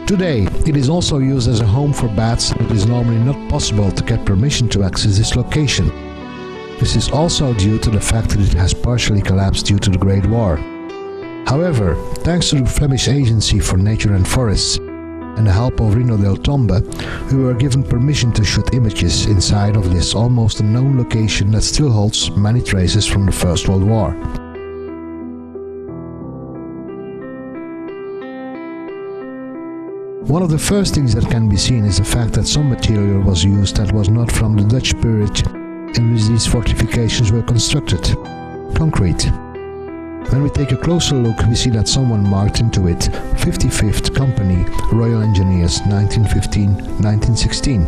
Today, it is also used as a home for bats, and it is normally not possible to get permission to access this location. This is also due to the fact that it has partially collapsed due to the Great War. However, thanks to the Flemish Agency for Nature and Forests and the help of Rino del Tombe, we were given permission to shoot images inside of this almost unknown location that still holds many traces from the First World War. One of the first things that can be seen is the fact that some material was used that was not from the Dutch period in which these fortifications were constructed: concrete. When we take a closer look, we see that someone marked into it 55th Company, Royal Engineers, 1915-1916.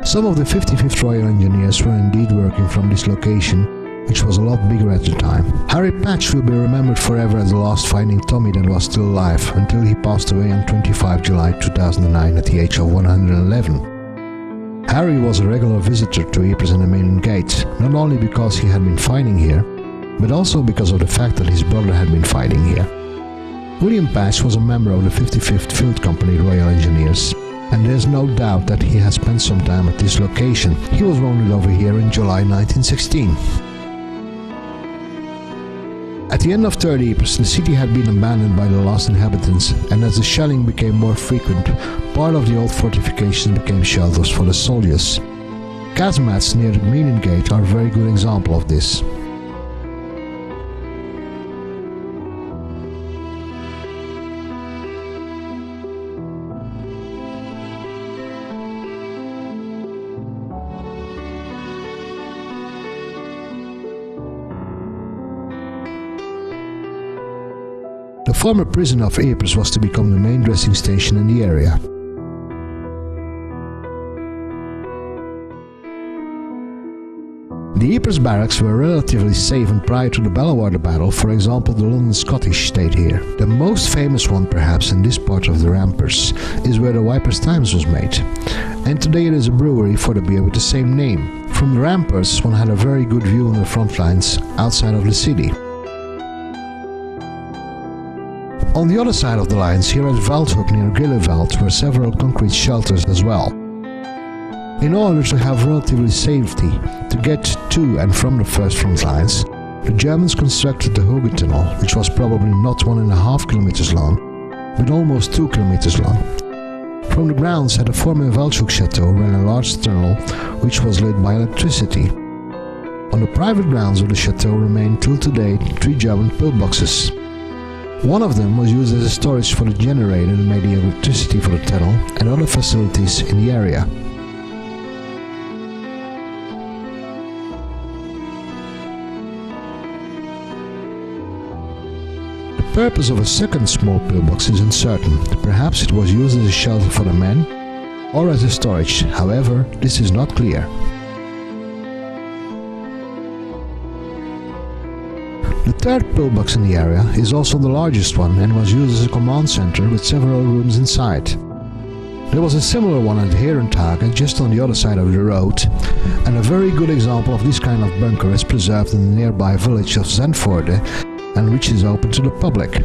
Some of the 55th Royal Engineers were indeed working from this location, which was a lot bigger at the time. Harry Patch will be remembered forever as the last fighting Tommy that was still alive, until he passed away on 25 July 2009 at the age of 111. Harry was a regular visitor to Ypres and eminent Gate, not only because he had been fighting here, but also because of the fact that his brother had been fighting here. William Patch was a member of the 55th Field Company Royal Engineers, and there's no doubt that he has spent some time at this location. He was wounded over here in July 1916. At the end of 3rd Ypres, the city had been abandoned by the last inhabitants, and as the shelling became more frequent, part of the old fortifications became shelters for the soldiers. Casemates near the eminent Gate are a very good example of this. The former prison of Ypres was to become the main dressing station in the area. The Ypres barracks were relatively safe, and prior to the Bellewaarde battle, for example, the London Scottish stayed here. The most famous one perhaps in this part of the Rampers is where the Ypres Times was made, and today it is a brewery for the beer with the same name. From the Rampers one had a very good view on the front lines outside of the city. On the other side of the lines, here at Veldhoek near Geluved, were several concrete shelters as well. In order to have relatively safety to get to and from the first front lines, the Germans constructed the Hooge tunnel, which was probably not 1.5 kilometers long, but almost 2 kilometers long. From the grounds at the former Veldhoek chateau ran a large tunnel which was lit by electricity. On the private grounds of the chateau remain till today 3 German pillboxes. One of them was used as a storage for the generator that made the electricity for the tunnel and other facilities in the area. The purpose of a second small pillbox is uncertain. Perhaps it was used as a shelter for the men or as a storage. However, this is not clear. The third pillbox in the area is also the largest one and was used as a command center with several rooms inside. There was a similar one at Hooge, just on the other side of the road, and a very good example of this kind of bunker is preserved in the nearby village of Zandvoorde, and which is open to the public.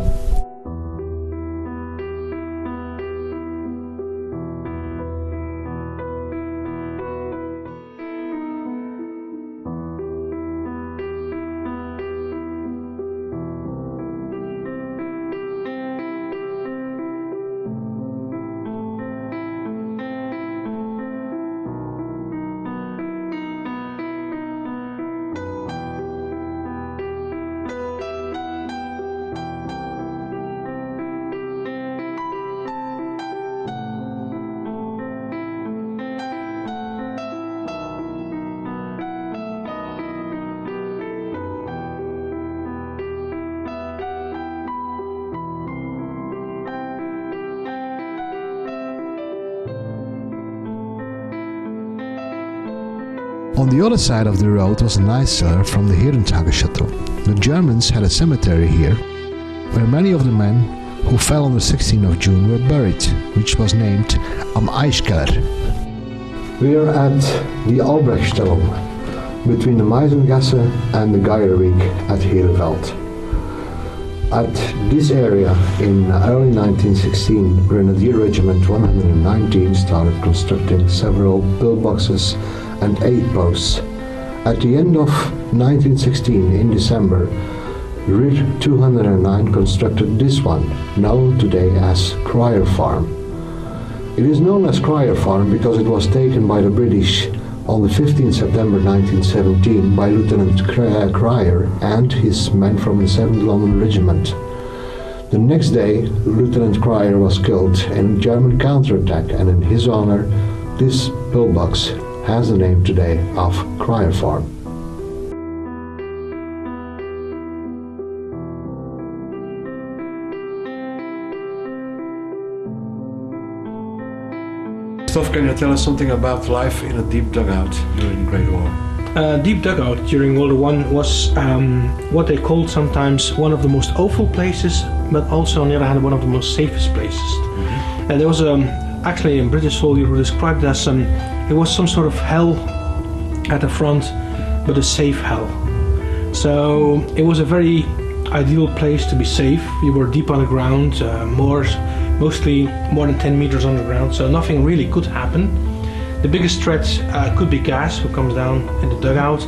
On the other side of the road was a nice cellar from the Hooge chateau. The Germans had a cemetery here, where many of the men who fell on the 16th of June were buried, which was named Am Eichkeller. We are at the Albrechtstellung, between the Meisengasse and the Geierweg at Geluved. At this area, in early 1916, Grenadier Regiment 119 started constructing several pillboxes and aid posts. At the end of 1916, in December, RIR 209 constructed this one, known today as Cryer Farm. It is known as Cryer Farm because it was taken by the British on the 15th September 1917 by Lieutenant Cryer and his men from the 7th London Regiment. The next day, Lieutenant Cryer was killed in a German counterattack, and in his honor, this pillbox has the name today of Cryer Farm. Stoff, can you tell us something about life in a deep dugout during the Great War? Deep dugout during World War I was what they called sometimes one of the most awful places, but also on the other hand one of the most safest places. There was actually a British soldier who described it as it was some sort of hell at the front, but a safe hell. So it was a very ideal place to be safe. You were deep on the ground, mostly more than 10 meters underground, so nothing really could happen. The biggest threat could be gas, who comes down in the dugout,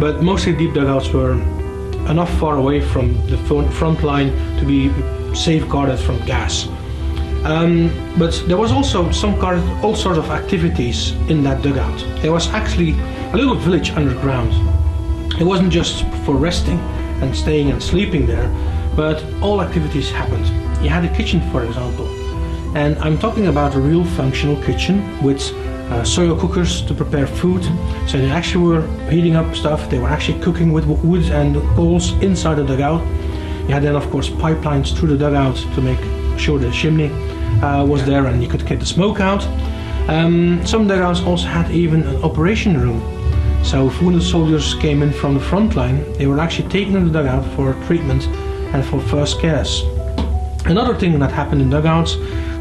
but mostly deep dugouts were enough far away from the front line to be safeguarded from gas. But there was also all sorts of activities in that dugout. There was actually a little village underground. It wasn't just for resting and staying and sleeping there, but all activities happened. You had a kitchen, for example, and I'm talking about a real functional kitchen with soil cookers to prepare food. So they actually were heating up stuff, they were actually cooking with wood and coals inside the dugout. You had then of course pipelines through the dugout to make sure the chimney was there and you could get the smoke out. Some dugouts also had even an operation room. So if wounded soldiers came in from the front line, they were actually taken in the dugout for treatment and for first cares. Another thing that happened in dugouts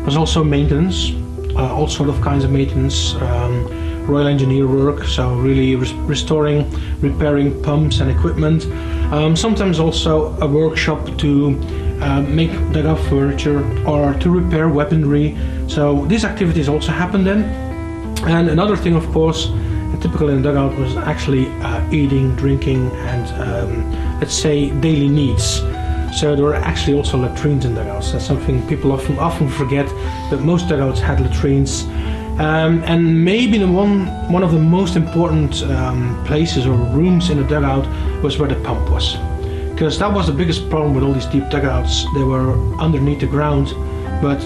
was also maintenance, all sort of kinds of maintenance, Royal Engineer work, so really restoring, repairing pumps and equipment. Sometimes also a workshop to make dugout furniture or to repair weaponry. So these activities also happened then. And another thing, of course, typical in a dugout was actually eating, drinking, and let's say daily needs. So there were actually also latrines in dugouts. That's something people often forget, but most dugouts had latrines. And maybe one of the most important places or rooms in a dugout was where the pump was. Because that was the biggest problem with all these deep dugouts. They were underneath the ground, but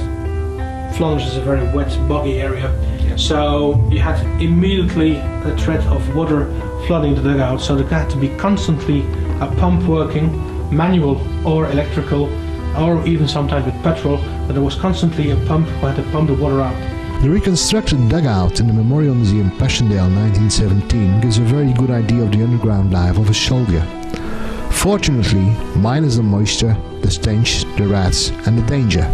Flanders is a very wet, boggy area. So you had immediately a threat of water flooding the dugout. So there had to be constantly a pump working, manual or electrical, or even sometimes with petrol, but there was constantly a pump who had to pump the water out. The reconstructed dugout in the Memorial Museum Passchendaele 1917 gives a very good idea of the underground life of a soldier. Fortunately, minus the moisture, the stench, the rats and the danger.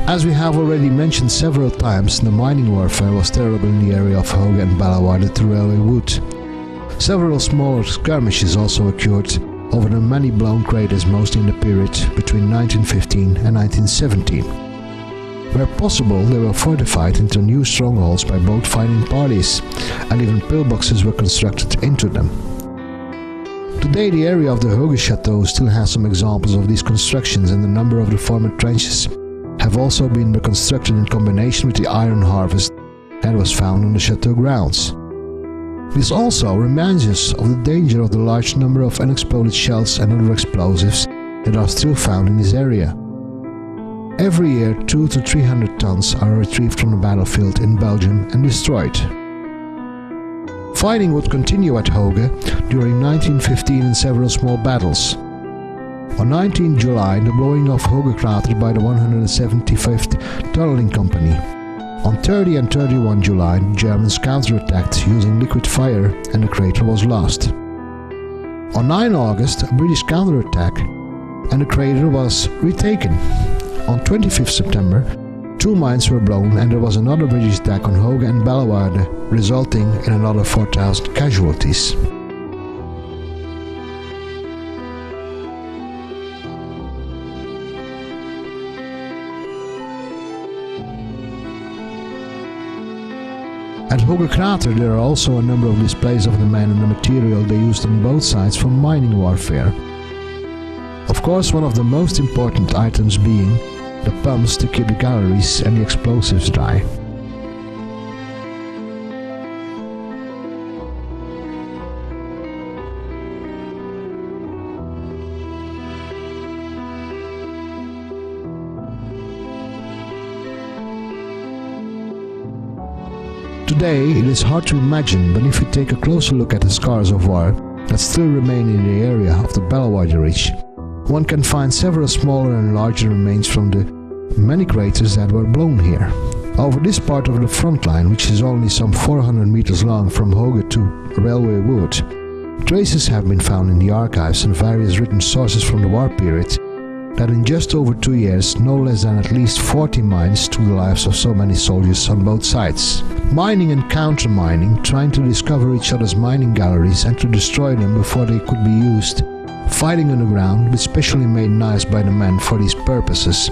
As we have already mentioned several times, the mining warfare was terrible in the area of Hooge and Bellewaarde to railway wood. Several smaller skirmishes also occurred over the many blown craters, mostly in the period between 1915 and 1917. Where possible, they were fortified into new strongholds by both fighting parties, and even pillboxes were constructed into them. Today the area of the Hooge Chateau still has some examples of these constructions, and a number of the former trenches have also been reconstructed in combination with the iron harvest that was found on the chateau grounds. This also reminds us of the danger of the large number of unexploded shells and other explosives that are still found in this area. Every year 200 to 300 tons are retrieved from the battlefield in Belgium and destroyed. Fighting would continue at Hooge during 1915 in several small battles. On 19 July, the blowing of Hooge crater by the 175th Tunneling Company. On 30 and 31 July, the Germans counterattacked using liquid fire and the crater was lost. On 9 August, a British counterattack and the crater was retaken. On 25th September, 2 mines were blown and there was another British attack on Hooge and Bellewaarde, resulting in another 4,000 casualties. At Hooge Krater there are also a number of displays of the men and the material they used on both sides for mining warfare. Of course, one of the most important items being the pumps to keep the galleries and the explosives dry. Today it is hard to imagine, but if you take a closer look at the scars of war that still remain in the area of the Bellewaarde Ridge, one can find several smaller and larger remains from the many craters that were blown here. Over this part of the front line, which is only some 400 meters long from Hooge to Railway Wood, traces have been found in the archives and various written sources from the war period that in just over 2 years no less than at least 40 mines took the lives of so many soldiers on both sides. Mining and counter-mining, trying to discover each other's mining galleries and to destroy them before they could be used. Fighting underground, with specially made knives by the men for these purposes.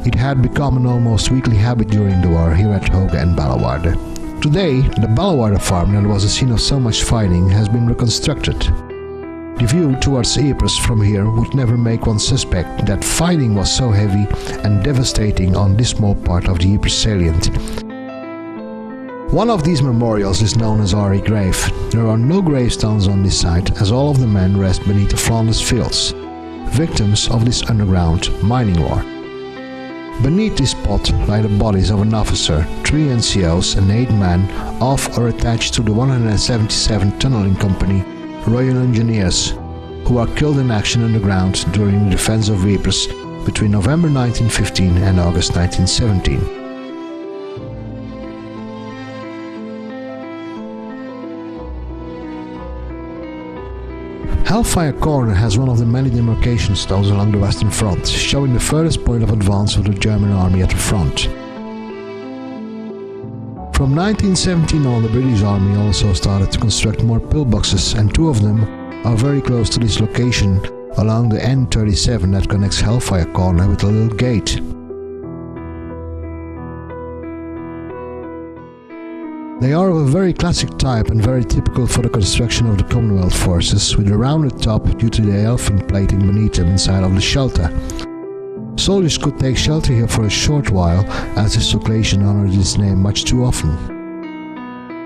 It had become an almost weekly habit during the war here at Hooge and Bellewaarde. Today, the Bellewaarde farm that was the scene of so much fighting has been reconstructed. The view towards Ypres from here would never make one suspect that fighting was so heavy and devastating on this small part of the Ypres Salient. One of these memorials is known as Our Grave. There are no gravestones on this site, as all of the men rest beneath the Flanders fields, victims of this underground mining war. Beneath this spot lie the bodies of an officer, 3 NCOs and 8 men off or attached to the 177 Tunneling Company Royal Engineers, who were killed in action underground during the defense of Ypres between November 1915 and August 1917. Hellfire Corner has one of the many demarcation stones along the Western Front, showing the furthest point of advance of the German army at the front. From 1917 on, the British Army also started to construct more pillboxes, and 2 of them are very close to this location along the N37 that connects Hellfire Corner with a little gate. They are of a very classic type and very typical for the construction of the Commonwealth forces, with a rounded top due to the elfin plating beneath them inside of the shelter. Soldiers could take shelter here for a short while, as this occasion honored its name much too often.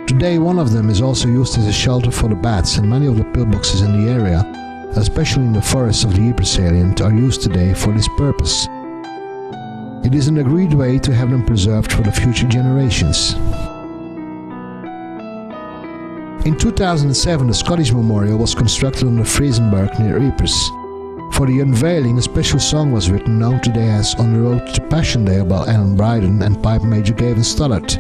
Today one of them is also used as a shelter for the bats, and many of the pillboxes in the area, especially in the forests of the Ypres Salient, are used today for this purpose. It is an agreed way to have them preserved for the future generations. In 2007 the Scottish Memorial was constructed on the Friesenberg near Ypres. For the unveiling, a special song was written, known today as On the Road to Passchendaele by Alan Brydon and Pipe Major Gavin Stoddart.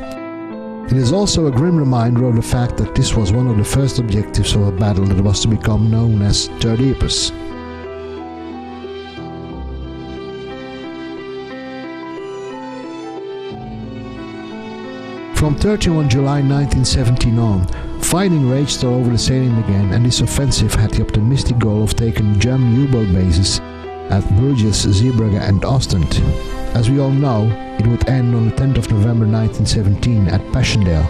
It is also a grim reminder of the fact that this was one of the first objectives of a battle that was to become known as Third Ypres. From 31 July 1917 on, fighting raged all over the Salient again, and this offensive had the optimistic goal of taking German U-boat bases at Bruges, Zeebrugge and Ostend. As we all know, it would end on the 10th of November 1917 at Passchendaele,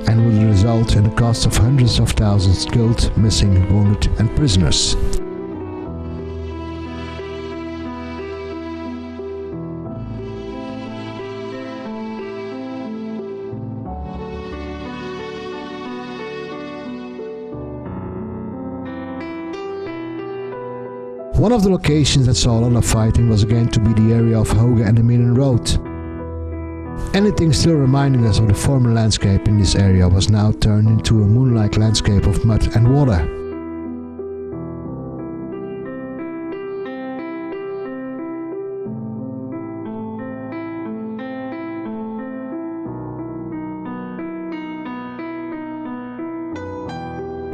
and would result in the cost of hundreds of thousands killed, missing, wounded and prisoners. One of the locations that saw a lot of fighting was again to be the area of Hooge and the Eminent Road. Anything still reminding us of the former landscape in this area was now turned into a moon-like landscape of mud and water.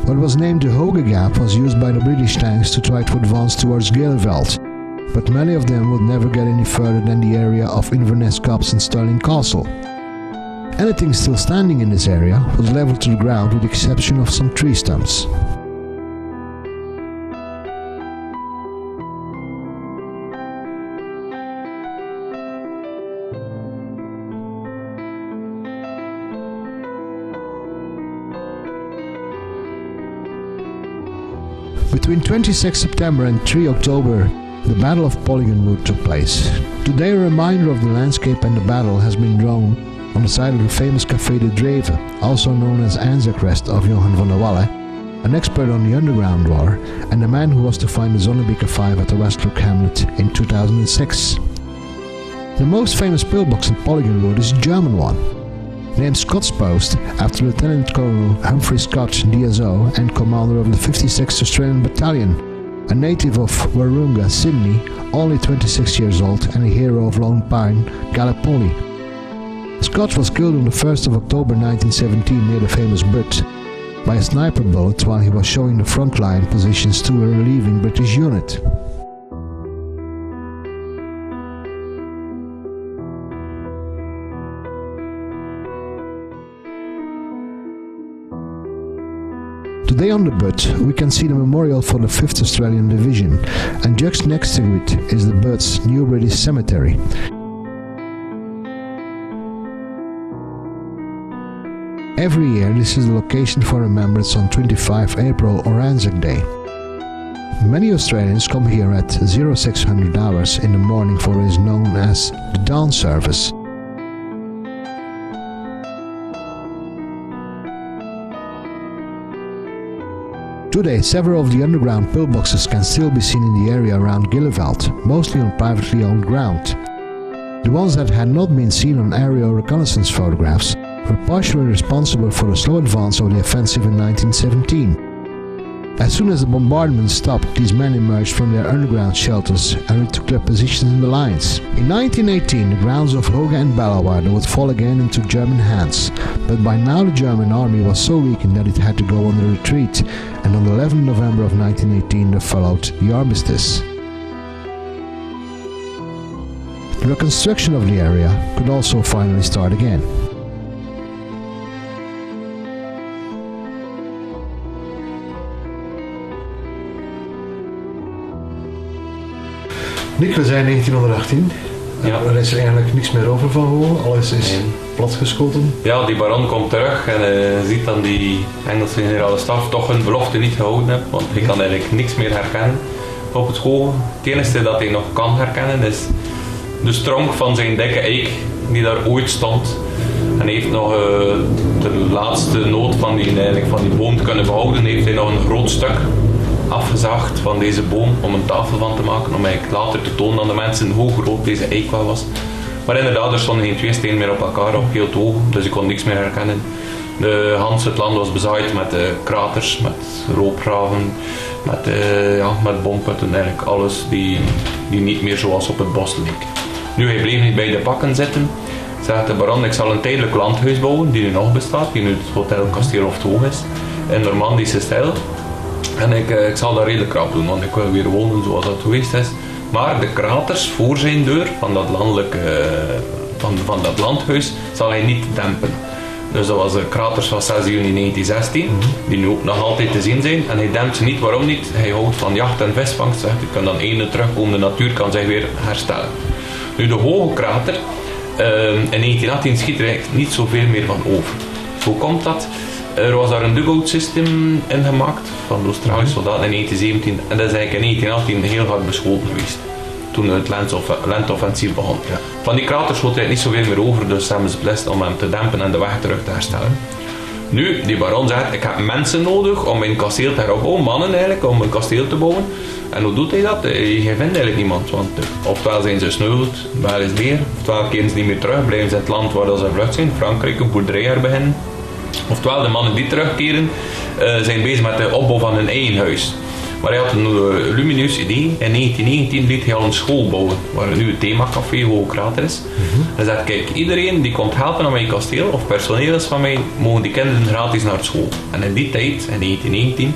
What was named the Hooge Gap was used by the British tanks to try to advance towards Geluved, but many of them would never get any further than the area of Inverness Copse and Stirling Castle. Anything still standing in this area was leveled to the ground with the exception of some tree stumps. Between 26 September and 3 October, the Battle of Polygon Wood took place. Today a reminder of the landscape and the battle has been drawn on the side of the famous Café de Dreven, also known as Anzac-Rest of Johan van der Walle, an expert on the Underground War and the man who was to find the Zonnebeker 5 at the Westlook Hamlet in 2006. The most famous pillbox in Polygon Wood is a German one, named Scott's Post after Lieutenant Colonel Humphrey Scott, DSO and commander of the 56th Australian Battalion, a native of Warunga, Sydney, only 26 years old and a hero of Lone Pine, Gallipoli. Scott was killed on the 1st of October 1917 near the famous Butte by a sniper bullet while he was showing the front line positions to a relieving British unit. Today on the Butte we can see the memorial for the 5th Australian Division, and just next to it is the Butte's new British cemetery. Every year this is the location for remembrance on 25 April or Anzac Day. Many Australians come here at 0600 hours in the morning for what is known as the dawn service. Today several of the underground pillboxes can still be seen in the area around Geluved, mostly on privately owned ground. The ones that had not been seen on aerial reconnaissance photographs were partially responsible for the slow advance of the offensive in 1917. As soon as the bombardment stopped, these men emerged from their underground shelters and retook their positions in the lines. In 1918, the grounds of Hooge and Bellewaarde would fall again into German hands, but by now the German army was so weakened that it had to go on the retreat, and on the 11th November of 1918 there followed the armistice. The reconstruction of the area could also finally start again. Nick, we zijn 1918. Ja. Er is eigenlijk niks meer over van Hooge, alles is platgeschoten. Ja, die baron komt terug en ziet dan die Engelse generale staf toch hun belofte niet gehouden hebben, want hij kan eigenlijk niks meer herkennen op het Hooge. Het enige dat hij nog kan herkennen is de stronk van zijn dikke eik die daar ooit stond. En hij heeft nog de laatste noot van die boom te kunnen behouden, heeft hij nog een groot stuk afgezaagd van deze boom om een tafel van te maken, om eigenlijk later te tonen aan de mensen hoe groot deze eik wel was. Maar inderdaad, er stonden geen twee stenen meer op elkaar op heel hoog, dus ik kon niks meer herkennen. Het land was bezaaid met kraters, met loopgraven, met bomputten, eigenlijk alles die niet meer zoals op het bos leek. Nu, hij bleef niet bij de pakken zitten. Zegt de baron, ik zal een tijdelijk landhuis bouwen, die nu nog bestaat, die nu het Hotel Kasteel of het Hooge is, in Normandische stijl. En ik zal dat redelijk krap doen, want ik wil weer wonen zoals dat geweest is. Maar de kraters voor zijn deur van dat van dat landhuis zal hij niet dempen. Dus dat was de kraters van 6 juni 1916, die nu ook nog altijd te zien zijn. En hij dempt ze niet, waarom niet? Hij houdt van jacht en visvangst, zegt hij kan dan ene terugkomen, de natuur kan zich weer herstellen. Nu de hoge krater, in 1918 schiet er eigenlijk niet zoveel meer van over. Hoe komt dat? Er was daar een dugout systeem in gemaakt van de Australische soldaten in 1917 en dat is eigenlijk in 1918 heel hard beschoten geweest. Toen het lentoffensief begon. Ja. Van die kraters schoot er niet zoveel meer over, dus hebben ze beslist om hem te dempen en de weg terug te herstellen. Nu, die baron zegt, ik heb mensen nodig om mijn kasteel te heropbouwen, mannen eigenlijk, om een kasteel te bouwen. En hoe doet hij dat? Hij vindt eigenlijk niemand, want oftewel zijn ze sneuveld, waar is meer, oftewel keren ze niet meer terug, blijven ze in het land waar ze vlucht zijn, Frankrijk, een boerderij herbeginnen. Oftewel, de mannen die terugkeren zijn bezig met de opbouw van hun eigen huis. Maar hij had een lumineus idee. In 1919 liet hij al een school bouwen, waar nu het themacafé Hoge Krater is. Hij zegt, kijk, iedereen die komt helpen aan mijn kasteel, of personeel is van mij, mogen die kinderen gratis naar school. En in die tijd, in 1919,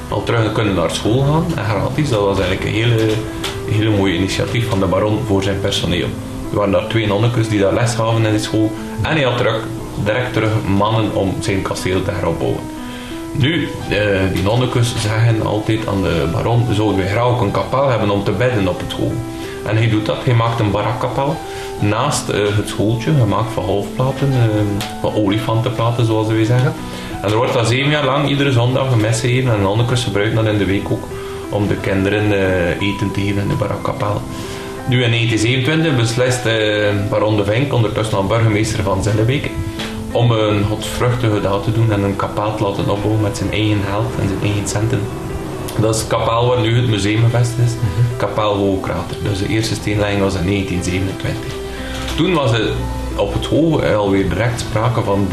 al terug kunnen naar school gaan, en gratis. Dat was eigenlijk een hele mooie initiatief van de baron voor zijn personeel. Er waren daar 2 nonnekes die daar les gaven in die school. En hij had direct terug mannen om zijn kasteel te heropbouwen. Nu, die nonnekes zeggen altijd aan de baron, zouden wij graag ook een kapel hebben om te bidden op het school. En hij doet dat, hij maakt een barakkapel naast het schooltje, gemaakt van halfplaten, van olifantenplaten zoals wij zeggen. En er wordt dan 7 jaar lang iedere zondag een mes gegeven en de nonnekes gebruiken dat in de week ook om de kinderen eten te geven in de barakkapel. Nu in 1927 beslist baron de Vink, ondertussen al burgemeester van Zillebeke, om een godvruchtige daad te doen en een kapel te laten opbouwen met zijn eigen geld en zijn eigen centen. Dat is het kapel waar nu het museum gevestigd is, kapel Hoogkrater. Dus de eerste steenlegging was in 1927. Toen was het op het Hooge alweer direct sprake van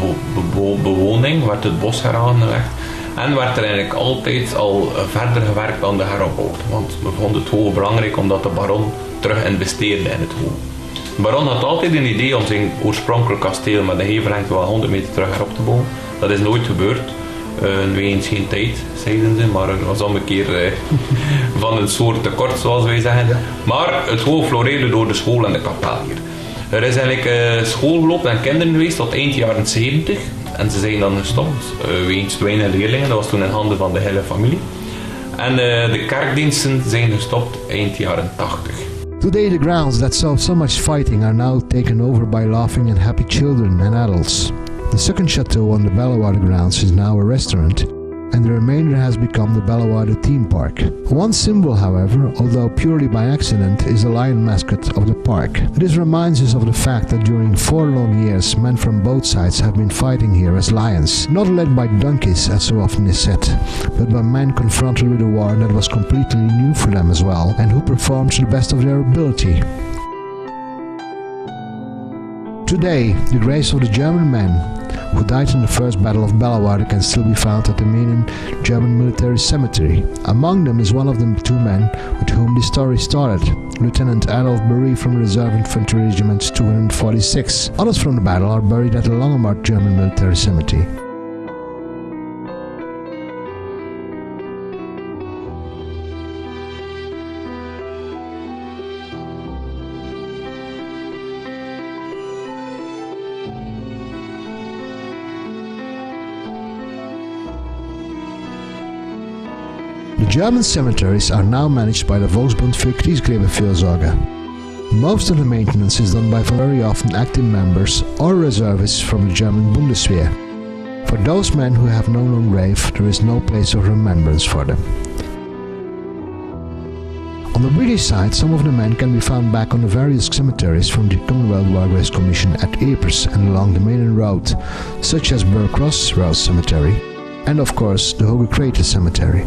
bewoning, werd het bos heraangelegd en werd er eigenlijk altijd al verder gewerkt aan de heropbouw. Want we vonden het Hooge belangrijk omdat de baron terug investeerde in het Hooge. De baron had altijd een idee om zijn oorspronkelijk kasteel met een hevelengte wel 100 meter terug herop te bouwen. Dat is nooit gebeurd. Wegens geen tijd, zeiden ze, maar er was al een keer van een soort tekort, zoals wij zeggen. Ja. Maar het Hooge floreerde door de school en de kapel hier. Er is eigenlijk school gelopen en kinderen geweest tot eind jaren 70 en ze zijn dan gestopt wegens te weinig leerlingen. Dat was toen in handen van de hele familie. En de kerkdiensten zijn gestopt eind jaren 80. Today the grounds that saw so much fighting are now taken over by laughing and happy children and adults. The second chateau on the Bellewaarde grounds is now a restaurant, and the remainder has become the Bellewaarde theme park. One symbol, however, although purely by accident, is the lion mascot of the park. This reminds us of the fact that during 4 long years men from both sides have been fighting here as lions, not led by donkeys as so often is said, but by men confronted with a war that was completely new for them as well, and who performed to the best of their ability. Today, the graves of the German men who died in the First Battle of Bellewaarde can still be found at the eminent German military cemetery. Among them is one of the 2 men with whom the story started, Lieutenant Adolf Berry from Reserve Infantry Regiment 246. Others from the battle are buried at the Langemarkt German military cemetery. The German cemeteries are now managed by the Volksbund für Kriegsgräberfürsorge. Most of the maintenance is done by very often active members or reservists from the German Bundeswehr. For those men who have no known grave, there is no place of remembrance for them. On the British side, some of the men can be found back on the various cemeteries from the Commonwealth War Graves Commission at Ypres and along the main road, such as Burgh Cross Road Cemetery and of course the Hooge Crater Cemetery.